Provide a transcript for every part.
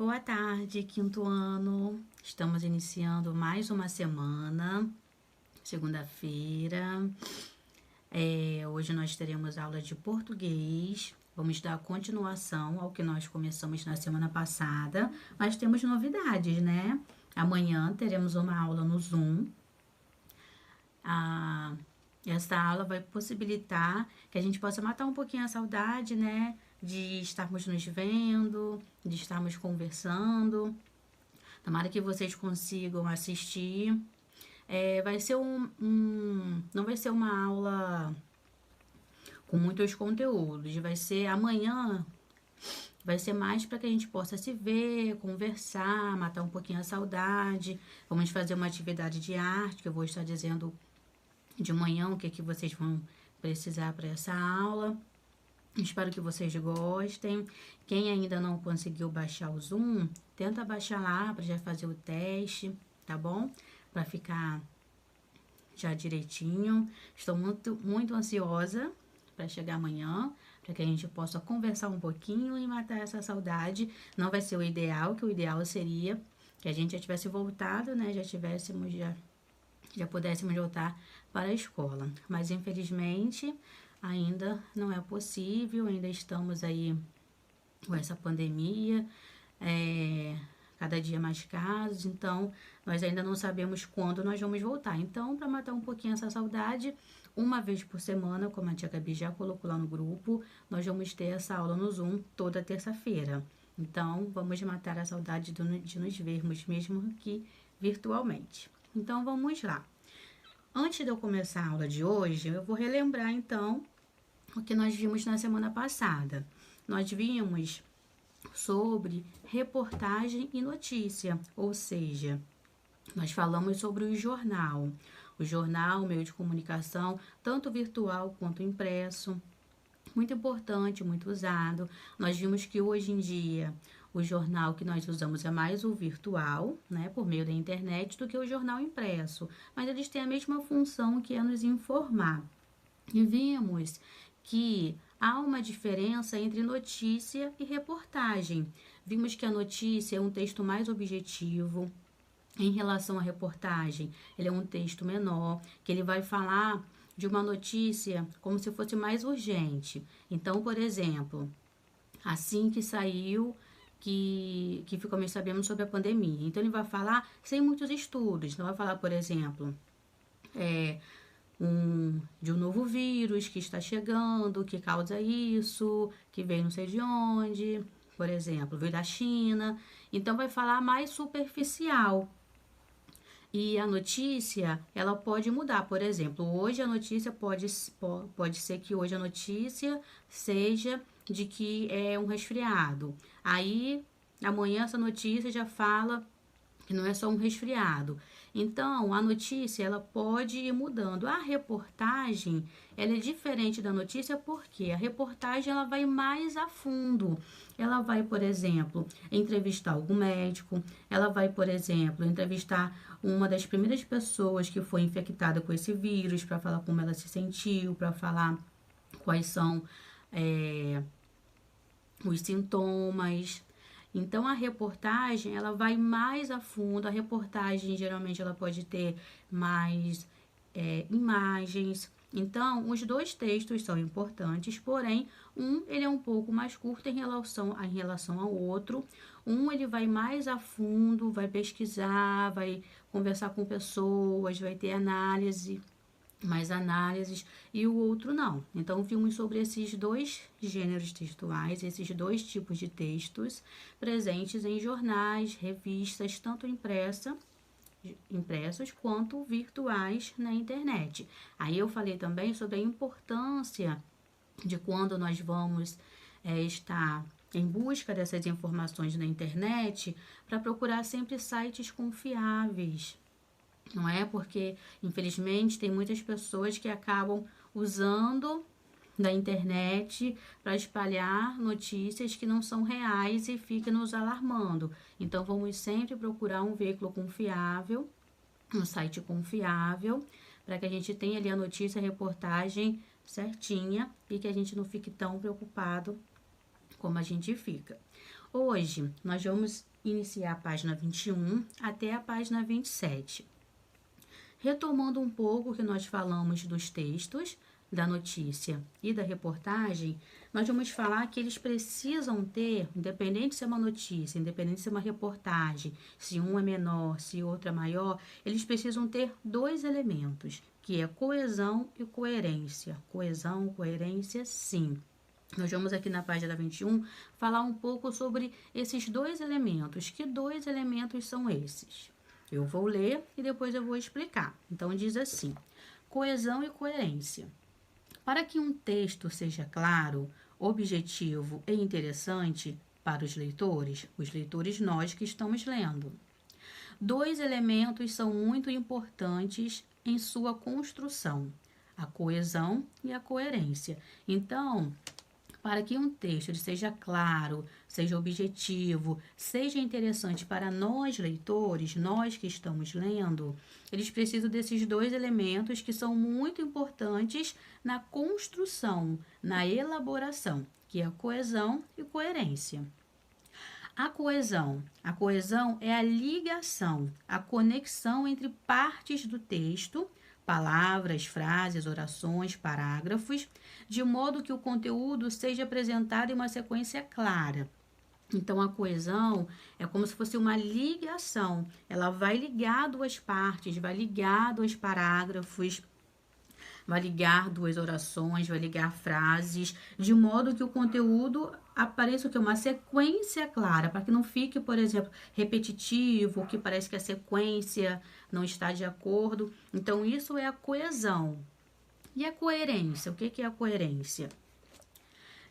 Boa tarde, quinto ano. Estamos iniciando mais uma semana, segunda-feira. Hoje nós teremos aula de português. Vamos dar continuação ao que nós começamos na semana passada, mas temos novidades, né? Amanhã teremos uma aula no Zoom. Essa aula vai possibilitar que a gente possa matar um pouquinho a saudade, né? De estarmos nos vendo, de estarmos conversando. Tomara que vocês consigam assistir. Vai ser não vai ser uma aula com muitos conteúdos. Vai ser amanhã, vai ser mais para que a gente possa se ver, conversar, matar um pouquinho a saudade. Vamos fazer uma atividade de arte, que eu vou estar dizendo de manhã o que vocês vão precisar para essa aula. Espero que vocês gostem. Quem ainda não conseguiu baixar o Zoom, tenta baixar lá para já fazer o teste, tá bom? Para ficar já direitinho. Estou muito ansiosa para chegar amanhã, para que a gente possa conversar um pouquinho e matar essa saudade. Não vai ser o ideal, que o ideal seria que a gente já tivesse voltado, né? Já pudéssemos voltar para a escola. Mas infelizmente ainda não é possível, ainda estamos aí com essa pandemia, cada dia mais casos, então nós ainda não sabemos quando nós vamos voltar. Então, para matar um pouquinho essa saudade, uma vez por semana, como a tia Gabi já colocou lá no grupo, nós vamos ter essa aula no Zoom toda terça-feira. Então, vamos matar a saudade de nos vermos, mesmo que virtualmente. Então, vamos lá. Antes de eu começar a aula de hoje, eu vou relembrar, então, o que nós vimos na semana passada. Nós vimos sobre reportagem e notícia, ou seja, nós falamos sobre o jornal, meio de comunicação, tanto virtual quanto impresso, muito importante, muito usado. Nós vimos que hoje em dia o jornal que nós usamos é mais o virtual, né, por meio da internet, do que o jornal impresso, mas eles têm a mesma função, que é nos informar. E vimos que há uma diferença entre notícia e reportagem. Vimos que a notícia é um texto mais objetivo. Em relação à reportagem, ele é um texto menor, que ele vai falar de uma notícia como se fosse mais urgente. Então, por exemplo, assim que saiu, que ficamos sabendo sobre a pandemia. Então, ele vai falar sem muitos estudos. Não vai falar, por exemplo, de um novo vírus que está chegando, que causa isso, que veio não sei de onde, por exemplo, veio da China. Então, vai falar mais superficial. E a notícia, ela pode mudar. Por exemplo, hoje a notícia pode ser que hoje a notícia seja de que é um resfriado. Aí, amanhã essa notícia já fala que não é só um resfriado. Então, a notícia, ela pode ir mudando. A reportagem, ela é diferente da notícia porque a reportagem, ela vai mais a fundo. Ela vai, por exemplo, entrevistar algum médico, ela vai, por exemplo, entrevistar uma das primeiras pessoas que foi infectada com esse vírus, para falar como ela se sentiu, para falar quais são os sintomas. Então, a reportagem, ela vai mais a fundo. A reportagem, geralmente, ela pode ter mais imagens. Então, os dois textos são importantes, porém, ele é um pouco mais curto em relação ao outro. Ele vai mais a fundo, vai pesquisar, vai conversar com pessoas, vai ter mais análises, e o outro não. Então, vimos sobre esses dois gêneros textuais, esses dois tipos de textos presentes em jornais, revistas, tanto impressos quanto virtuais na internet. Aí eu falei também sobre a importância de quando nós vamos estar em busca dessas informações na internet, para procurar sempre sites confiáveis. Não é? Porque, infelizmente, tem muitas pessoas que acabam usando da internet para espalhar notícias que não são reais e fica nos alarmando. Então, vamos sempre procurar um veículo confiável, um site confiável, para que a gente tenha ali a notícia, a reportagem certinha e que a gente não fique tão preocupado como a gente fica. Hoje, nós vamos iniciar a página 21 até a página 27. Retomando um pouco o que nós falamos dos textos, da notícia e da reportagem, nós vamos falar que eles precisam ter, independente se é uma notícia, independente se é uma reportagem, se um é menor, se outro é maior, eles precisam ter dois elementos, que é coesão e coerência. Coesão, coerência, sim. Nós vamos aqui na página 21 falar um pouco sobre esses dois elementos. Que dois elementos são esses? Eu vou ler e depois eu vou explicar. Então, diz assim: coesão e coerência. Para que um texto seja claro, objetivo e interessante para os leitores nós que estamos lendo, dois elementos são muito importantes em sua construção: a coesão e a coerência. Então, para que um texto seja claro, seja objetivo, seja interessante para nós leitores, nós que estamos lendo, eles precisam desses dois elementos que são muito importantes na construção, na elaboração, que é a coesão e coerência. A coesão é a ligação, a conexão entre partes do texto, palavras, frases, orações, parágrafos, de modo que o conteúdo seja apresentado em uma sequência clara. Então, a coesão é como se fosse uma ligação. Ela vai ligar duas partes, vai ligar dois parágrafos, vai ligar duas orações, vai ligar frases, de modo que o conteúdo apareça o quê? Uma sequência clara, para que não fique, por exemplo, repetitivo, que parece que a sequência não está de acordo. Então, isso é a coesão. E a coerência? O que é a coerência?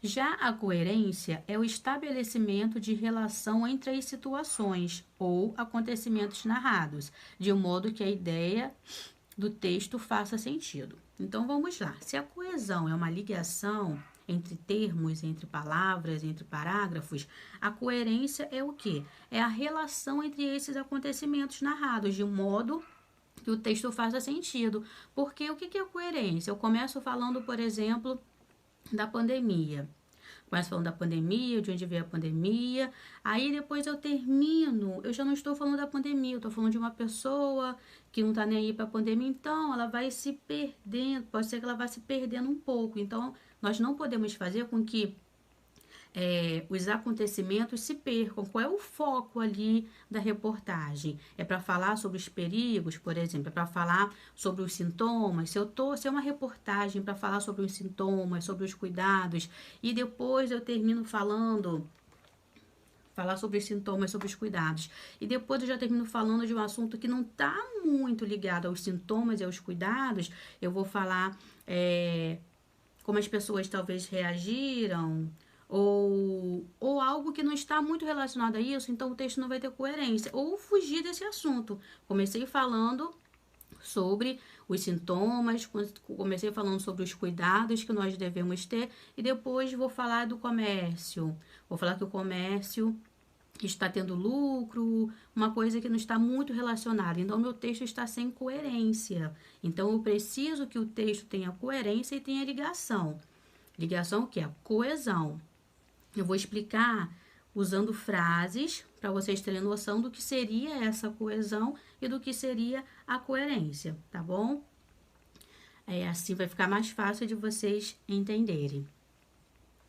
Já a coerência é o estabelecimento de relação entre as situações ou acontecimentos narrados, de modo que a ideia do texto faça sentido. Então, vamos lá. Se a coesão é uma ligação entre termos, entre palavras, entre parágrafos, a coerência é o quê? É a relação entre esses acontecimentos narrados, de modo que o texto faça sentido. Porque o que é coerência? Eu começo falando, por exemplo, da pandemia. Começo falando da pandemia, de onde veio a pandemia. Aí depois eu termino, eu já não estou falando da pandemia, eu estou falando de uma pessoa que não está nem aí para a pandemia, então ela vai se perdendo, pode ser que ela vá se perdendo um pouco. Então, nós não podemos fazer com que os acontecimentos se percam. Qual é o foco ali da reportagem? É para falar sobre os perigos, por exemplo, é para falar sobre os sintomas. Se é uma reportagem para falar sobre os sintomas, sobre os cuidados, e depois eu termino falar sobre os sintomas, sobre os cuidados. E depois eu já termino falando de um assunto que não está muito ligado aos sintomas e aos cuidados. Eu vou falar como as pessoas talvez reagiram, ou algo que não está muito relacionado a isso, então o texto não vai ter coerência. Ou fugir desse assunto. Comecei falando sobre os sintomas, comecei falando sobre os cuidados que nós devemos ter, e depois vou falar do comércio. Vou falar que o comércio está tendo lucro, uma coisa que não está muito relacionada. Então, meu texto está sem coerência. Então, eu preciso que o texto tenha coerência e tenha ligação. Ligação o que é? Coesão. Eu vou explicar usando frases para vocês terem noção do que seria essa coesão e do que seria a coerência, tá bom? Assim vai ficar mais fácil de vocês entenderem.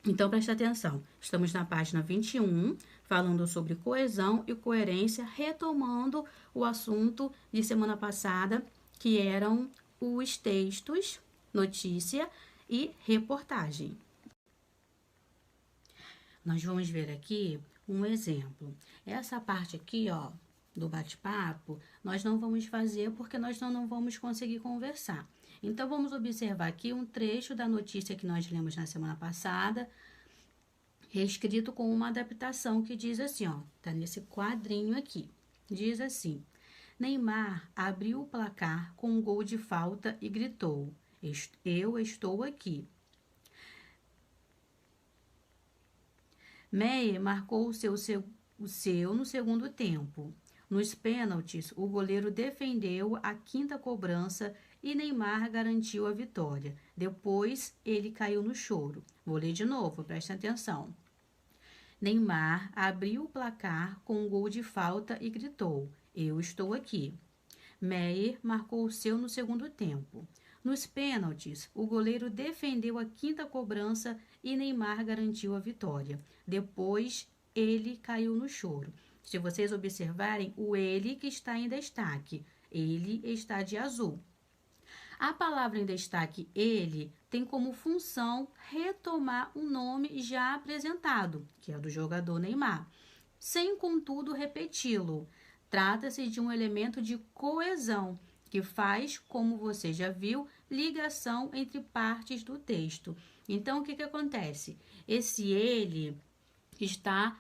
Então, presta atenção. Estamos na página 21, falando sobre coesão e coerência, retomando o assunto de semana passada, que eram os textos, notícia e reportagem. Nós vamos ver aqui um exemplo. Essa parte aqui, ó, do bate-papo, nós não vamos fazer porque nós não vamos conseguir conversar. Então, vamos observar aqui um trecho da notícia que nós lemos na semana passada, reescrito com uma adaptação que diz assim, ó, tá nesse quadrinho aqui. Diz assim: Neymar abriu o placar com um gol de falta e gritou: "Eu estou aqui." Meyer marcou o seu no segundo tempo. Nos pênaltis, o goleiro defendeu a quinta cobrança e Neymar garantiu a vitória. Depois, ele caiu no choro. Vou ler de novo, prestem atenção. Neymar abriu o placar com um gol de falta e gritou: "Eu estou aqui." Meyer marcou o seu no segundo tempo. Nos pênaltis, o goleiro defendeu a quinta cobrança e Neymar garantiu a vitória. Depois, ele caiu no choro. Se vocês observarem, o ele que está em destaque. Ele está de azul. A palavra em destaque ele tem como função retomar um nome já apresentado, que é do jogador Neymar, sem contudo repeti-lo. Trata-se de um elemento de coesão, que faz, como você já viu, ligação entre partes do texto. Então, o que acontece? Esse ele está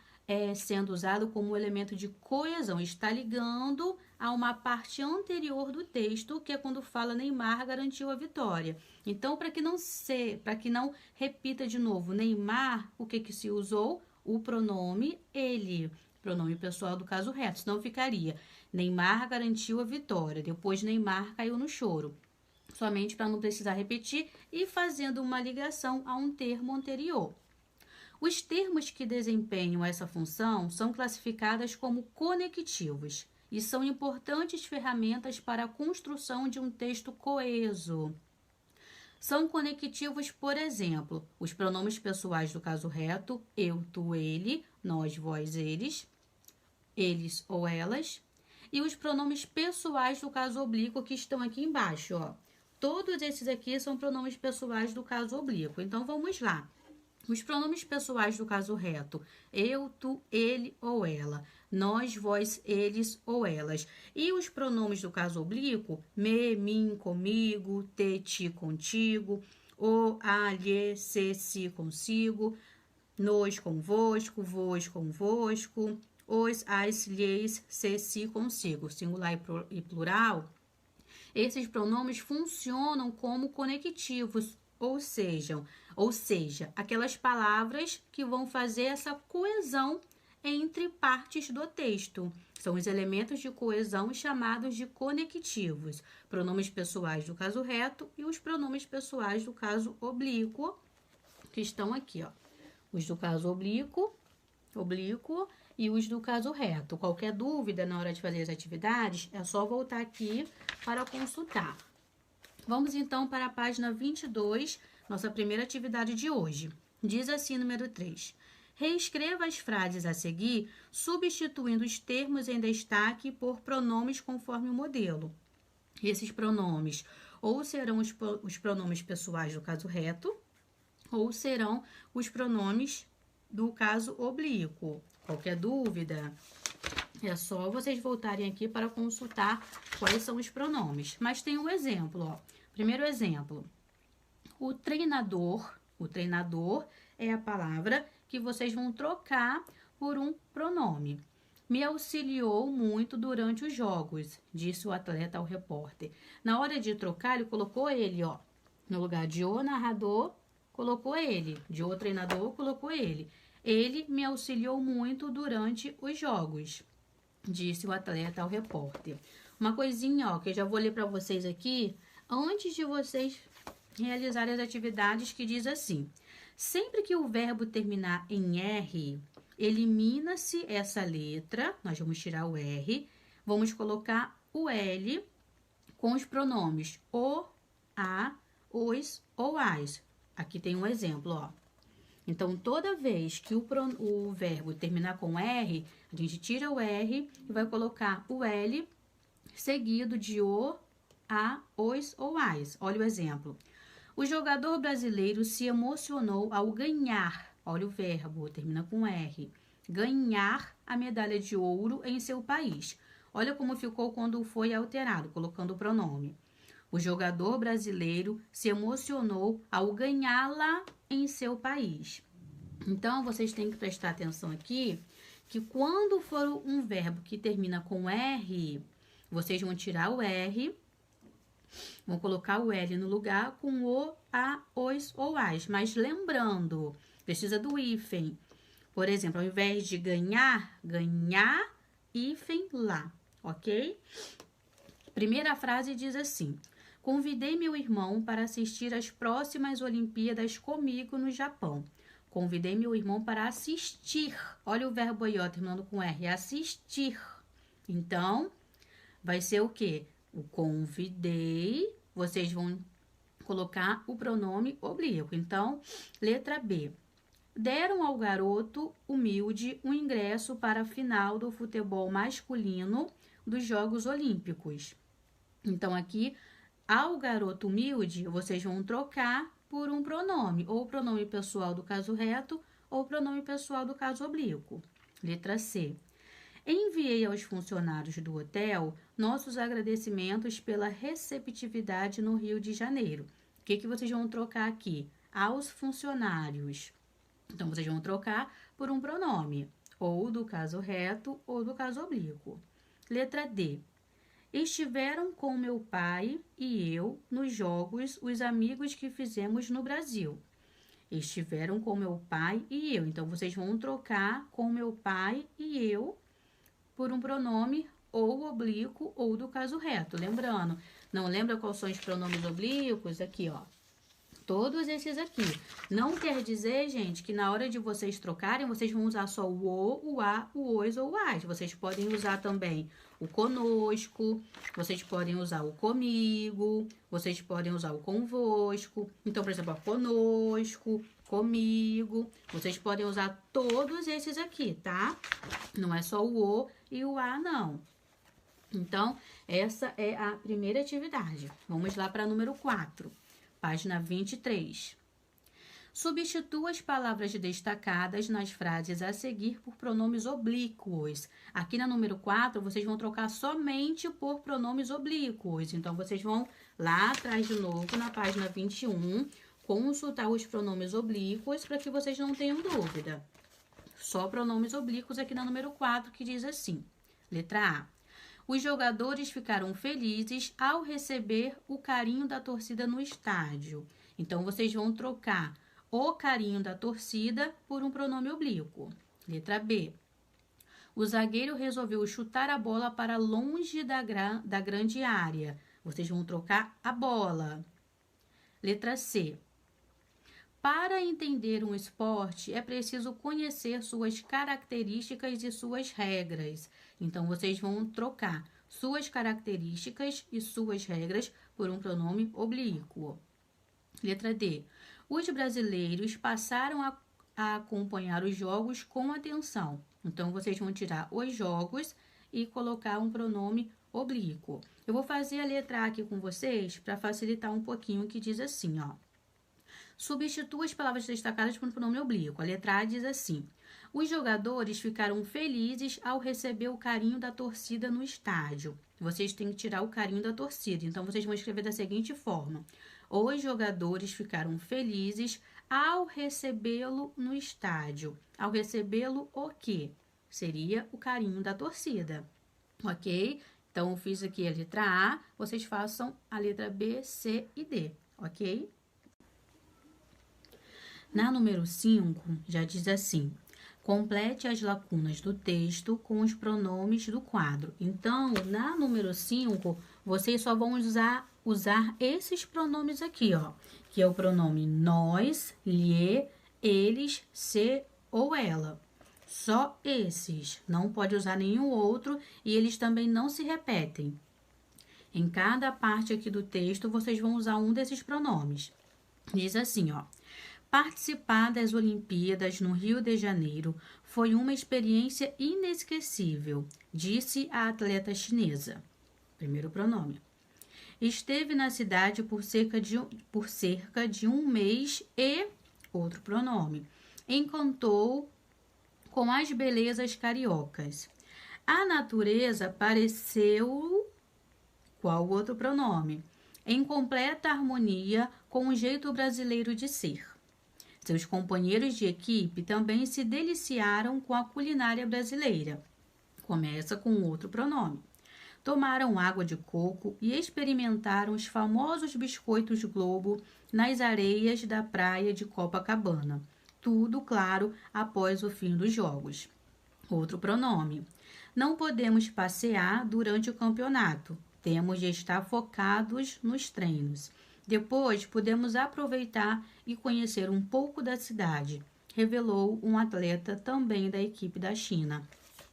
sendo usado como elemento de coesão, está ligando a uma parte anterior do texto, que é quando fala Neymar garantiu a vitória. Então, para que não repita de novo, Neymar, o que se usou? O pronome ele, pronome pessoal do caso reto, senão ficaria Neymar garantiu a vitória, depois Neymar caiu no choro. Somente para não precisar repetir e fazendo uma ligação a um termo anterior. Os termos que desempenham essa função são classificados como conectivos e são importantes ferramentas para a construção de um texto coeso. São conectivos, por exemplo, os pronomes pessoais do caso reto, eu, tu, ele, nós, vós, eles ou elas, e os pronomes pessoais do caso oblíquo que estão aqui embaixo, ó. Todos esses aqui são pronomes pessoais do caso oblíquo. Então, vamos lá. Os pronomes pessoais do caso reto, eu, tu, ele ou ela, nós, vós, eles ou elas. E os pronomes do caso oblíquo, me, mim, comigo, te, ti, contigo, o, a, lhe, se, si, consigo, nos, convosco, vos, convosco, os, as, lhes, se, si, consigo, singular e plural. Esses pronomes funcionam como conectivos, ou seja, aquelas palavras que vão fazer essa coesão entre partes do texto. São os elementos de coesão chamados de conectivos. Pronomes pessoais do caso reto e os pronomes pessoais do caso oblíquo, que estão aqui, ó. Os do caso oblíquo e os do caso reto. Qualquer dúvida na hora de fazer as atividades, é só voltar aqui para consultar. Vamos então para a página 22, nossa primeira atividade de hoje. Diz assim, número 3. Reescreva as frases a seguir, substituindo os termos em destaque por pronomes conforme o modelo. Esses pronomes ou serão os pronomes pessoais do caso reto, ou serão os pronomes do caso oblíquo. Qualquer dúvida, é só vocês voltarem aqui para consultar quais são os pronomes. Mas tem um exemplo, ó. Primeiro exemplo, o treinador é a palavra que vocês vão trocar por um pronome. Me auxiliou muito durante os jogos, disse o atleta ao repórter. Na hora de trocar, ele colocou ele, ó. No lugar de o narrador, colocou ele. De o treinador, colocou ele. Ele me auxiliou muito durante os jogos, disse o atleta ao repórter. Uma coisinha, ó, que eu já vou ler para vocês aqui, antes de vocês realizarem as atividades, que diz assim: sempre que o verbo terminar em R, elimina-se essa letra, nós vamos tirar o R, vamos colocar o L com os pronomes o, a, os ou as. Aqui tem um exemplo, ó. Então, toda vez que o verbo terminar com R, a gente tira o R e vai colocar o L seguido de o, a, os ou as. Olha o exemplo. O jogador brasileiro se emocionou ao ganhar, olha o verbo, termina com R, ganhar a medalha de ouro em seu país. Olha como ficou quando foi alterado, colocando o pronome. O jogador brasileiro se emocionou ao ganhá-la em seu país. Então, vocês têm que prestar atenção aqui, que quando for um verbo que termina com R, vocês vão tirar o R, vão colocar o L no lugar com o, a, os ou as. Mas lembrando, precisa do hífen. Por exemplo, ao invés de ganhar, ganhar, hífen lá, ok? Primeira frase diz assim: convidei meu irmão para assistir às próximas Olimpíadas comigo no Japão. Convidei meu irmão para assistir. Olha o verbo aí, ó, terminando com R. Assistir. Então, vai ser o quê? O convidei. Vocês vão colocar o pronome oblíquo. Então, letra B. Deram ao garoto humilde um ingresso para a final do futebol masculino dos Jogos Olímpicos. Então, aqui, ao garoto humilde, vocês vão trocar por um pronome, ou pronome pessoal do caso reto, ou pronome pessoal do caso oblíquo. Letra C. Enviei aos funcionários do hotel nossos agradecimentos pela receptividade no Rio de Janeiro. O que vocês vão trocar aqui? Aos funcionários. Então, vocês vão trocar por um pronome, ou do caso reto ou do caso oblíquo. Letra D. Estiveram com meu pai e eu nos jogos os amigos que fizemos no Brasil. Estiveram com meu pai e eu. Então, vocês vão trocar com meu pai e eu por um pronome ou oblíquo ou do caso reto. Lembrando, não lembra quais são os pronomes oblíquos? Aqui, ó. Todos esses aqui. Não quer dizer, gente, que na hora de vocês trocarem, vocês vão usar só o a, o os ou o as. Vocês podem usar também o conosco, vocês podem usar o comigo, vocês podem usar o convosco. Então, por exemplo, conosco, comigo. Vocês podem usar todos esses aqui, tá? Não é só o e o a, não. Então, essa é a primeira atividade. Vamos lá para número 4. Página 23. Substitua as palavras destacadas nas frases a seguir por pronomes oblíquos. Aqui na número 4, vocês vão trocar somente por pronomes oblíquos. Então, vocês vão lá atrás de novo, na página 21, consultar os pronomes oblíquos para que vocês não tenham dúvida. Só pronomes oblíquos aqui na número 4, que diz assim. Letra A. Os jogadores ficaram felizes ao receber o carinho da torcida no estádio. Então, vocês vão trocar o carinho da torcida por um pronome oblíquo. Letra B. O zagueiro resolveu chutar a bola para longe da grande área. Vocês vão trocar a bola. Letra C. Para entender um esporte, é preciso conhecer suas características e suas regras. Então, vocês vão trocar suas características e suas regras por um pronome oblíquo. Letra D. Os brasileiros passaram a acompanhar os jogos com atenção. Então, vocês vão tirar os jogos e colocar um pronome oblíquo. Eu vou fazer a letra A aqui com vocês para facilitar um pouquinho, que diz assim, ó. Substitua as palavras destacadas por um pronome oblíquo. A letra A diz assim. Os jogadores ficaram felizes ao receber o carinho da torcida no estádio. Vocês têm que tirar o carinho da torcida. Então, vocês vão escrever da seguinte forma. Os jogadores ficaram felizes ao recebê-lo no estádio. Ao recebê-lo o quê? Seria o carinho da torcida. Ok? Então, eu fiz aqui a letra A. Vocês façam a letra B, C e D. Ok? Na número 5, já diz assim, complete as lacunas do texto com os pronomes do quadro. Então, na número 5, vocês só vão usar esses pronomes aqui, ó, que é o pronome nós, lhe, eles, se ou ela. Só esses, não pode usar nenhum outro e eles também não se repetem. Em cada parte aqui do texto, vocês vão usar um desses pronomes. Diz assim, ó. Participar das Olimpíadas no Rio de Janeiro foi uma experiência inesquecível, disse a atleta chinesa. Primeiro pronome. Esteve na cidade por cerca de um mês e, outro pronome, encantou com as belezas cariocas. A natureza pareceu, qual outro pronome? Em completa harmonia com o jeito brasileiro de ser. Seus companheiros de equipe também se deliciaram com a culinária brasileira. Começa com outro pronome. Tomaram água de coco e experimentaram os famosos biscoitos Globo nas areias da praia de Copacabana. Tudo, claro, após o fim dos jogos. Outro pronome. Não podemos passear durante o campeonato. Temos de estar focados nos treinos. Depois, podemos aproveitar e conhecer um pouco da cidade. revelou um atleta também da equipe da China.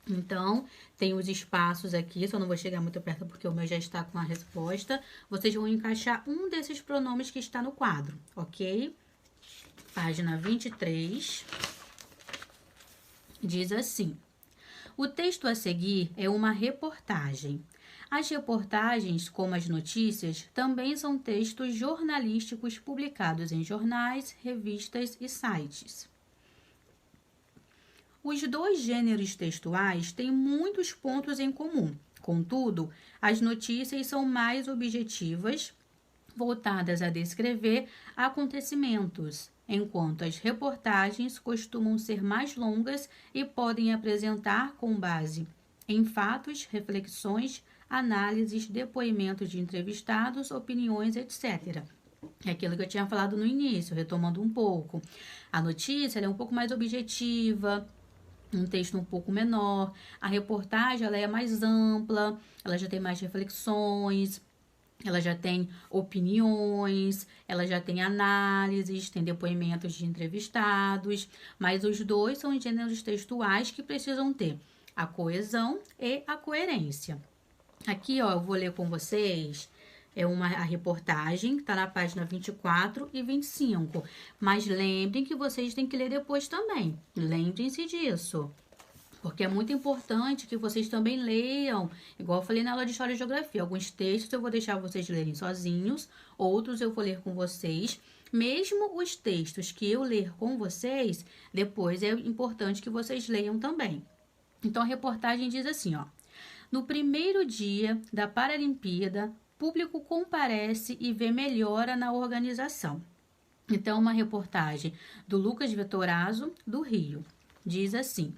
Então, tem os espaços aqui, só não vou chegar muito perto porque o meu já está com a resposta. Vocês vão encaixar um desses pronomes que está no quadro, ok? Página 23. Diz assim: o texto a seguir é uma reportagem. As reportagens, como as notícias, também são textos jornalísticos publicados em jornais, revistas e sites. Os dois gêneros textuais têm muitos pontos em comum. Contudo, as notícias são mais objetivas, voltadas a descrever acontecimentos, enquanto as reportagens costumam ser mais longas e podem apresentar, com base em fatos, reflexões, análises, depoimentos de entrevistados, opiniões, etc. É aquilo que eu tinha falado no início, retomando um pouco. A notícia é um pouco mais objetiva, um texto um pouco menor. A reportagem ela é mais ampla, ela já tem mais reflexões, ela já tem opiniões, ela já tem análises, tem depoimentos de entrevistados, mas os dois são gêneros textuais que precisam ter a coesão e a coerência. Aqui, ó, eu vou ler com vocês a reportagem, que está na página 24 e 25. Mas lembrem que vocês têm que ler depois também. Lembrem-se disso. Porque é muito importante que vocês também leiam, igual eu falei na aula de História e Geografia. Alguns textos eu vou deixar vocês lerem sozinhos, outros eu vou ler com vocês. Mesmo os textos que eu ler com vocês, depois é importante que vocês leiam também. Então, a reportagem diz assim, ó. No primeiro dia da Paralimpíada, público comparece e vê melhora na organização. Então, uma reportagem do Lucas Vitorazzo, do Rio. Diz assim: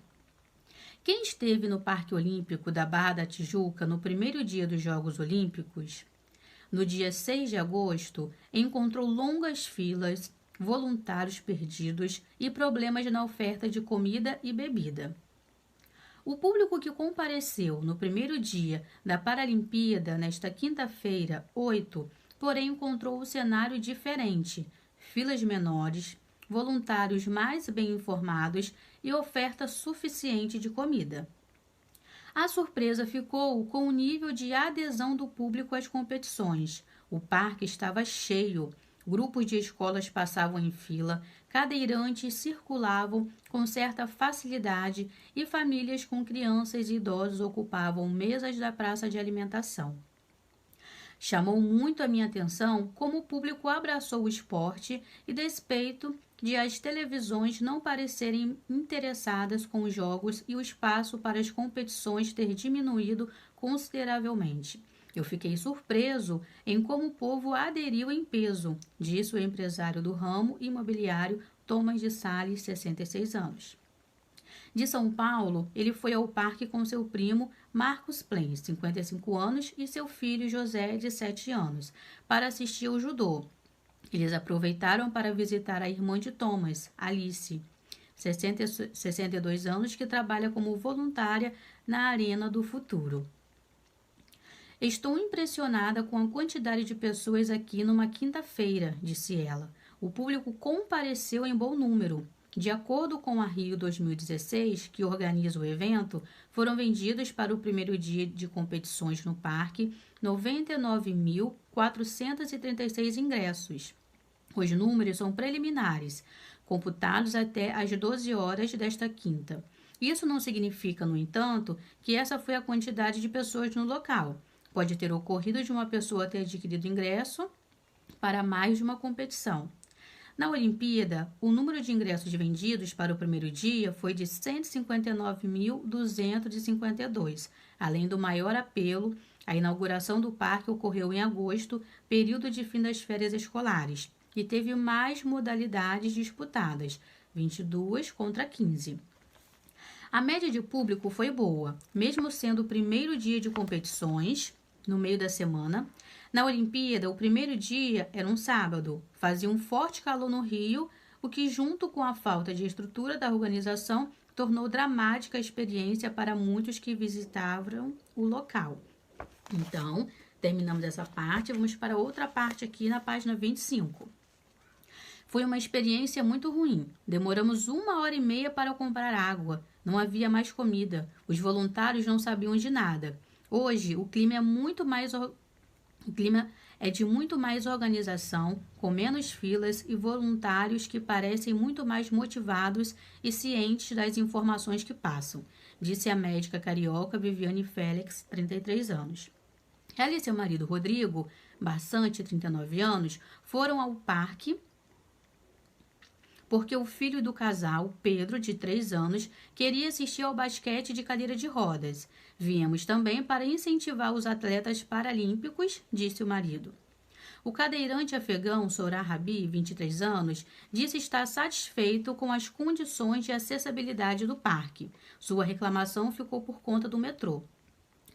quem esteve no Parque Olímpico da Barra da Tijuca no primeiro dia dos Jogos Olímpicos, no dia 6 de agosto, encontrou longas filas, voluntários perdidos e problemas na oferta de comida e bebida. O público que compareceu no primeiro dia da Paralimpíada, nesta quinta-feira, 8, porém encontrou o cenário diferente: filas menores, voluntários mais bem informados e oferta suficiente de comida. A surpresa ficou com o nível de adesão do público às competições. O parque estava cheio. Grupos de escolas passavam em fila, cadeirantes circulavam com certa facilidade e famílias com crianças e idosos ocupavam mesas da praça de alimentação. Chamou muito a minha atenção como o público abraçou o esporte e despeito de as televisões não parecerem interessadas com os jogos e o espaço para as competições ter diminuído consideravelmente. Eu fiquei surpreso em como o povo aderiu em peso, disse o empresário do ramo imobiliário Thomas de Sales, 66 anos. De São Paulo, ele foi ao parque com seu primo Marcos Plen, 55 anos, e seu filho José, de 7 anos, para assistir ao judô. Eles aproveitaram para visitar a irmã de Thomas, Alice, 62 anos, que trabalha como voluntária na Arena do Futuro. Estou impressionada com a quantidade de pessoas aqui numa quinta-feira, disse ela. O público compareceu em bom número. De acordo com a Rio 2016, que organiza o evento, foram vendidos para o primeiro dia de competições no parque 99.436 ingressos. Os números são preliminares, computados até às 12 horas desta quinta. Isso não significa, no entanto, que essa foi a quantidade de pessoas no local. Pode ter ocorrido de uma pessoa ter adquirido ingresso para mais de uma competição. Na Olimpíada, o número de ingressos vendidos para o primeiro dia foi de 159.252. Além do maior apelo, a inauguração do parque ocorreu em agosto, período de fim das férias escolares, e teve mais modalidades disputadas, 22 contra 15. A média de público foi boa, mesmo sendo o primeiro dia de competições, no meio da semana. Na Olimpíada, o primeiro dia era um sábado. Fazia um forte calor no Rio, o que, junto com a falta de estrutura da organização, tornou dramática a experiência para muitos que visitavam o local. Então, terminamos essa parte, vamos para outra parte aqui na página 25. Foi uma experiência muito ruim. Demoramos 1 hora e meia para comprar água. Não havia mais comida. Os voluntários não sabiam de nada. Hoje, o clima é de muito mais organização, com menos filas e voluntários que parecem muito mais motivados e cientes das informações que passam, disse a médica carioca Viviane Félix, 33 anos. Ela e seu marido Rodrigo, Bassante, 39 anos, foram ao parque porque o filho do casal, Pedro, de 3 anos, queria assistir ao basquete de cadeira de rodas. Viemos também para incentivar os atletas paralímpicos, disse o marido. O cadeirante afegão Sorah Rabi, 23 anos, disse estar satisfeito com as condições de acessibilidade do parque. Sua reclamação ficou por conta do metrô.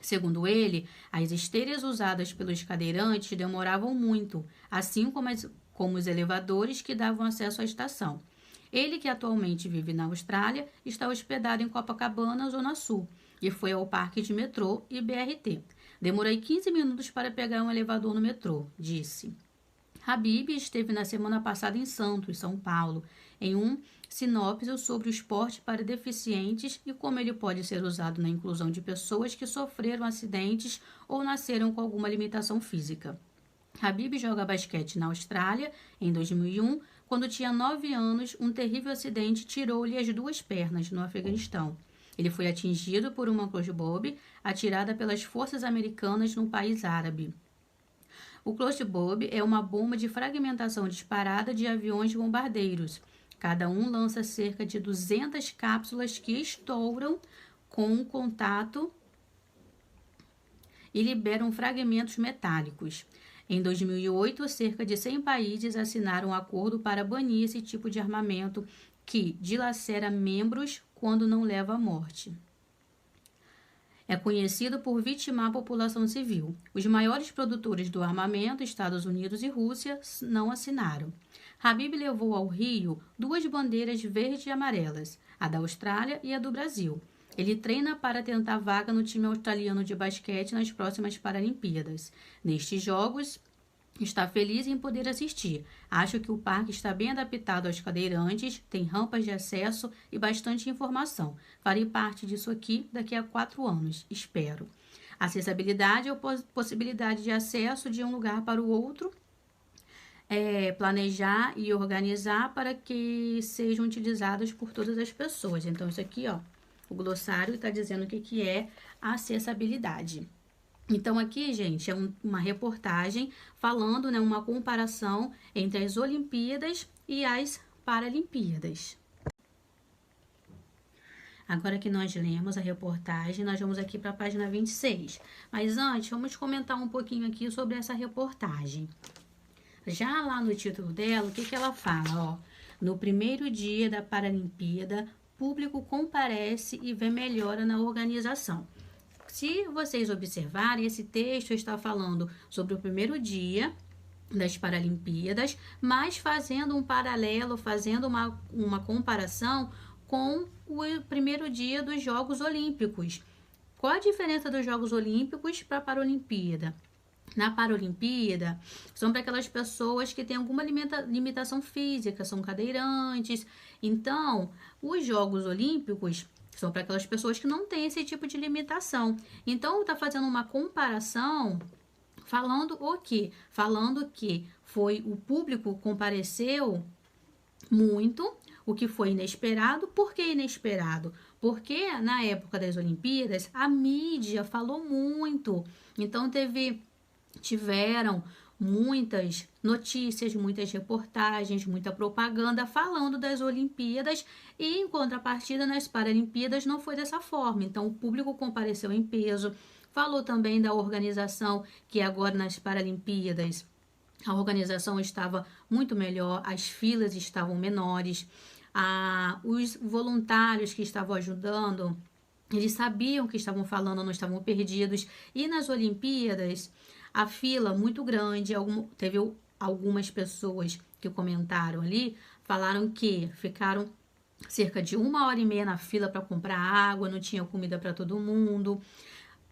Segundo ele, as esteiras usadas pelos cadeirantes demoravam muito, assim como os elevadores que davam acesso à estação. Ele, que atualmente vive na Austrália, está hospedado em Copacabana, Zona Sul, e foi ao parque de metrô e BRT. Demorei 15 minutos para pegar um elevador no metrô, disse. Habib esteve na semana passada em Santos, São Paulo, em um sinopse sobre o esporte para deficientes e como ele pode ser usado na inclusão de pessoas que sofreram acidentes ou nasceram com alguma limitação física. Habib joga basquete na Austrália em 2001, quando tinha 9 anos, um terrível acidente tirou-lhe as 2 pernas no Afeganistão. Ele foi atingido por uma crossbow atirada pelas forças americanas no país árabe. O crossbow é uma bomba de fragmentação disparada de aviões de bombardeiros. Cada um lança cerca de 200 cápsulas que estouram com um contato e liberam fragmentos metálicos. Em 2008, cerca de 100 países assinaram um acordo para banir esse tipo de armamento que dilacera membros quando não leva à morte. É conhecido por vitimar a população civil. Os maiores produtores do armamento, Estados Unidos e Rússia, não assinaram. Habib levou ao Rio 2 bandeiras verdes e amarelas, a da Austrália e a do Brasil. Ele treina para tentar vaga no time australiano de basquete nas próximas Paralimpíadas. Nestes jogos, está feliz em poder assistir. Acho que o parque está bem adaptado aos cadeirantes, tem rampas de acesso e bastante informação. Farei parte disso aqui daqui a 4 anos, espero. Acessibilidade é a possibilidade de acesso de um lugar para o outro, planejar e organizar para que sejam utilizadas por todas as pessoas. Então, isso aqui, ó, o glossário está dizendo o que é acessibilidade. Então, aqui, gente, é uma reportagem falando, né, uma comparação entre as Olimpíadas e as Paralimpíadas. Agora que nós lemos a reportagem, nós vamos aqui para a página 26. Mas antes, vamos comentar um pouquinho aqui sobre essa reportagem. Já lá no título dela, o que ela fala? Ó, no primeiro dia da Paralimpíada, público comparece e vê melhora na organização. Se vocês observarem, esse texto está falando sobre o primeiro dia das Paralimpíadas, mas fazendo um paralelo, fazendo uma comparação com o primeiro dia dos Jogos Olímpicos. Qual a diferença dos Jogos Olímpicos para a Paralimpíada? Na Paralimpíada, são para aquelas pessoas que têm alguma limitação física, são cadeirantes. Então, os Jogos Olímpicos são para aquelas pessoas que não têm esse tipo de limitação. Então, está fazendo uma comparação, falando o quê? Falando que o público compareceu muito, o que foi inesperado. Por que inesperado? Porque na época das Olimpíadas, a mídia falou muito. Então, tiveram muitas notícias, muitas reportagens, muita propaganda falando das Olimpíadas e, em contrapartida, nas Paralimpíadas não foi dessa forma. Então, o público compareceu em peso, falou também da organização, que agora nas Paralimpíadas a organização estava muito melhor, as filas estavam menores, os voluntários que estavam ajudando, eles sabiam o que estavam falando, não estavam perdidos. E nas Olimpíadas, a fila muito grande, teve algumas pessoas que comentaram ali, falaram que ficaram cerca de 1 hora e meia na fila para comprar água, não tinha comida para todo mundo.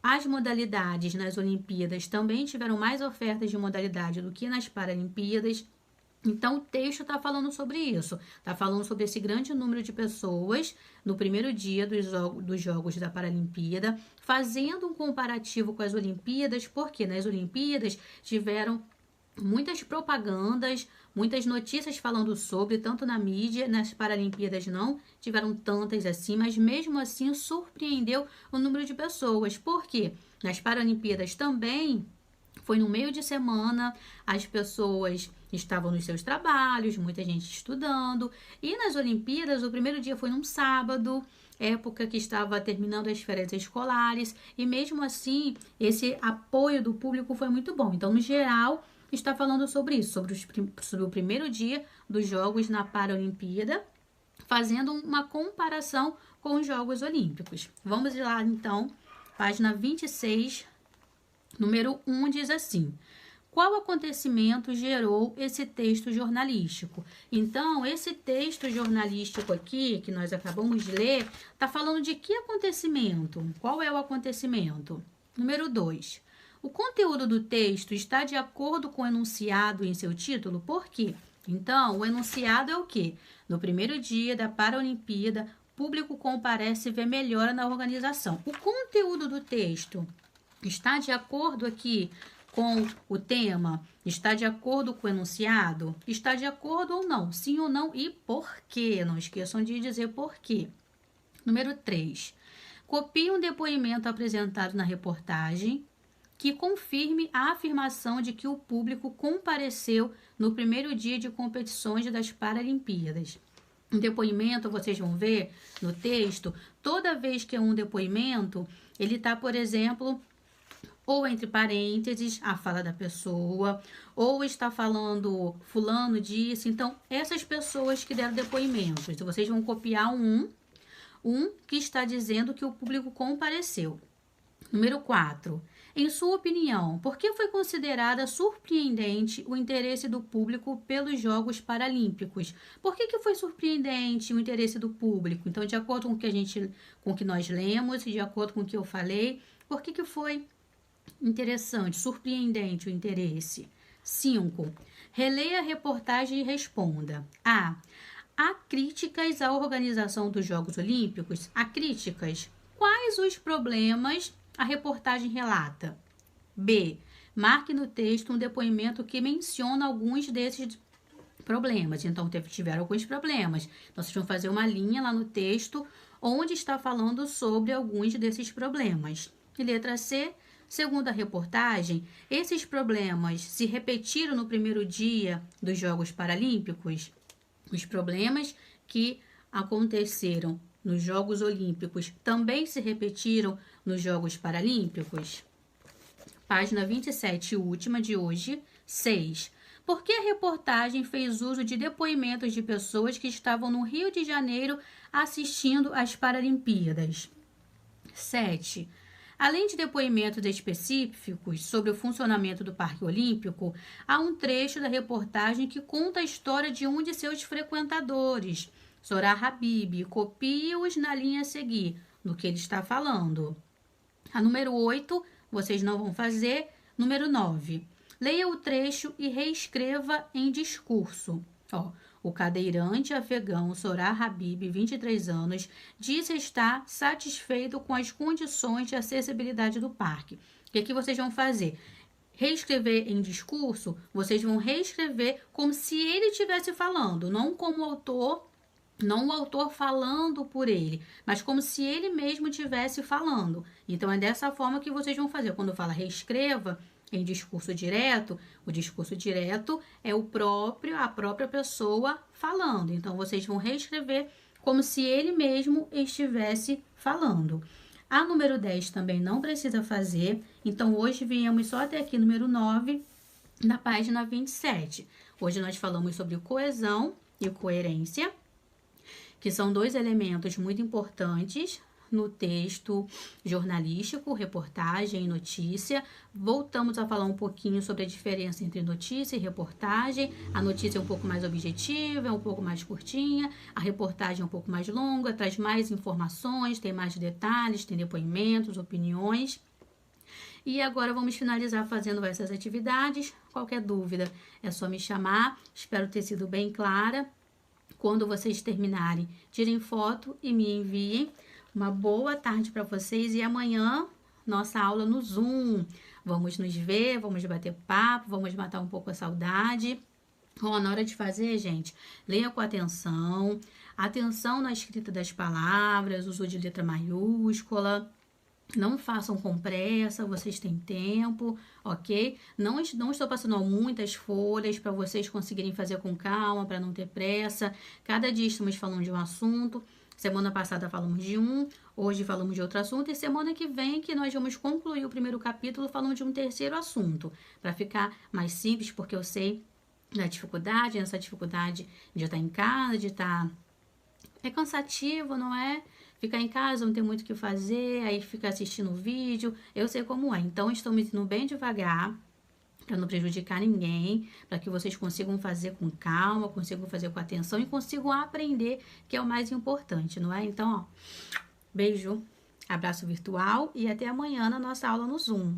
As modalidades nas Olimpíadas também tiveram mais ofertas de modalidade do que nas Paralimpíadas. Então, o texto está falando sobre isso, está falando sobre esse grande número de pessoas no primeiro dia dos Jogos da Paralimpíada, fazendo um comparativo com as Olimpíadas, porque nas Olimpíadas tiveram muitas propagandas, muitas notícias falando sobre, tanto na mídia, nas Paralimpíadas não tiveram tantas assim, mas mesmo assim surpreendeu o número de pessoas. Por quê? Nas Paralimpíadas também foi no meio de semana, as pessoas estavam nos seus trabalhos, muita gente estudando. E nas Olimpíadas, o primeiro dia foi num sábado, época que estava terminando as férias escolares, e mesmo assim, esse apoio do público foi muito bom. Então, no geral, está falando sobre isso, sobre o primeiro dia dos Jogos na Paralimpíada, fazendo uma comparação com os Jogos Olímpicos. Vamos lá, então, página 26, número 1 diz assim: qual acontecimento gerou esse texto jornalístico? Então, esse texto jornalístico aqui, que nós acabamos de ler, está falando de que acontecimento? Qual é o acontecimento? Número 2. O conteúdo do texto está de acordo com o enunciado em seu título? Por quê? Então, o enunciado é o quê? No primeiro dia da Paralimpíada, público comparece e vê melhora na organização. O conteúdo do texto está de acordo aqui com o tema? Está de acordo com o enunciado? Está de acordo ou não? Sim ou não? E por quê? Não esqueçam de dizer por quê. Número 3. Copie um depoimento apresentado na reportagem que confirme a afirmação de que o público compareceu no primeiro dia de competições das Paralimpíadas. Um depoimento, vocês vão ver no texto, toda vez que é um depoimento, ele está, por exemplo, ou entre parênteses, a fala da pessoa, ou está falando fulano disse. Então, essas pessoas que deram depoimentos, então vocês vão copiar um que está dizendo que o público compareceu. Número 4. Em sua opinião, por que foi considerada surpreendente o interesse do público pelos Jogos Paralímpicos? Por que foi surpreendente o interesse do público? Então, de acordo com o que nós lemos, de acordo com o que eu falei, por que foi interessante, surpreendente o interesse? 5. Releia a reportagem e responda. A. Há críticas à organização dos Jogos Olímpicos? Há críticas? Quais os problemas a reportagem relata? B. Marque no texto um depoimento que menciona alguns desses problemas. Então, tiveram alguns problemas. Então, vocês vão fazer uma linha lá no texto onde está falando sobre alguns desses problemas. E letra C. Segundo a reportagem, esses problemas se repetiram no primeiro dia dos Jogos Paralímpicos? Os problemas que aconteceram nos Jogos Olímpicos também se repetiram nos Jogos Paralímpicos? Página 27, última de hoje. 6. Por que a reportagem fez uso de depoimentos de pessoas que estavam no Rio de Janeiro assistindo às Paralimpíadas? 7. Além de depoimentos específicos sobre o funcionamento do Parque Olímpico, há um trecho da reportagem que conta a história de um de seus frequentadores, Sorá Habib. Copie-os na linha a seguir, no que ele está falando. A número 8, vocês não vão fazer. Número 9. Leia o trecho e reescreva em discurso. O cadeirante afegão Sorá Habib, 23 anos, disse estar satisfeito com as condições de acessibilidade do parque. O que aqui vocês vão fazer? Reescrever em discurso, vocês vão reescrever como se ele estivesse falando, não como autor, não o autor falando por ele, mas como se ele mesmo estivesse falando. Então, é dessa forma que vocês vão fazer. Quando fala reescreva em discurso direto, o discurso direto é a própria pessoa falando. Então, vocês vão reescrever como se ele mesmo estivesse falando. A número 10 também não precisa fazer. Então, hoje viemos só até aqui, número 9, na página 27. Hoje nós falamos sobre coesão e coerência, que são dois elementos muito importantes no texto jornalístico, reportagem e notícia. Voltamos a falar um pouquinho sobre a diferença entre notícia e reportagem. A notícia é um pouco mais objetiva, é um pouco mais curtinha. A reportagem é um pouco mais longa, traz mais informações, tem mais detalhes, tem depoimentos, opiniões. E agora vamos finalizar fazendo essas atividades. Qualquer dúvida é só me chamar. Espero ter sido bem clara. Quando vocês terminarem, tirem foto e me enviem. Uma boa tarde para vocês e amanhã nossa aula no Zoom. Vamos nos ver, vamos bater papo, vamos matar um pouco a saudade. Ó, na hora de fazer, gente, leia com atenção. Atenção na escrita das palavras, uso de letra maiúscula. Não façam com pressa, vocês têm tempo, ok? Não estou passando muitas folhas para vocês conseguirem fazer com calma, para não ter pressa. Cada dia estamos falando de um assunto. Semana passada falamos de um, hoje falamos de outro assunto. E semana que vem que nós vamos concluir o primeiro capítulo falando de um terceiro assunto. Para ficar mais simples, porque eu sei da dificuldade, essa dificuldade de estar em casa, de estar... É cansativo, não é? Ficar em casa, não tem muito o que fazer, aí fica assistindo o vídeo, eu sei como é. Então, estou me indo bem devagar, para não prejudicar ninguém, para que vocês consigam fazer com calma, consigam fazer com atenção e consigam aprender, que é o mais importante, não é? Então, ó, beijo, abraço virtual e até amanhã na nossa aula no Zoom.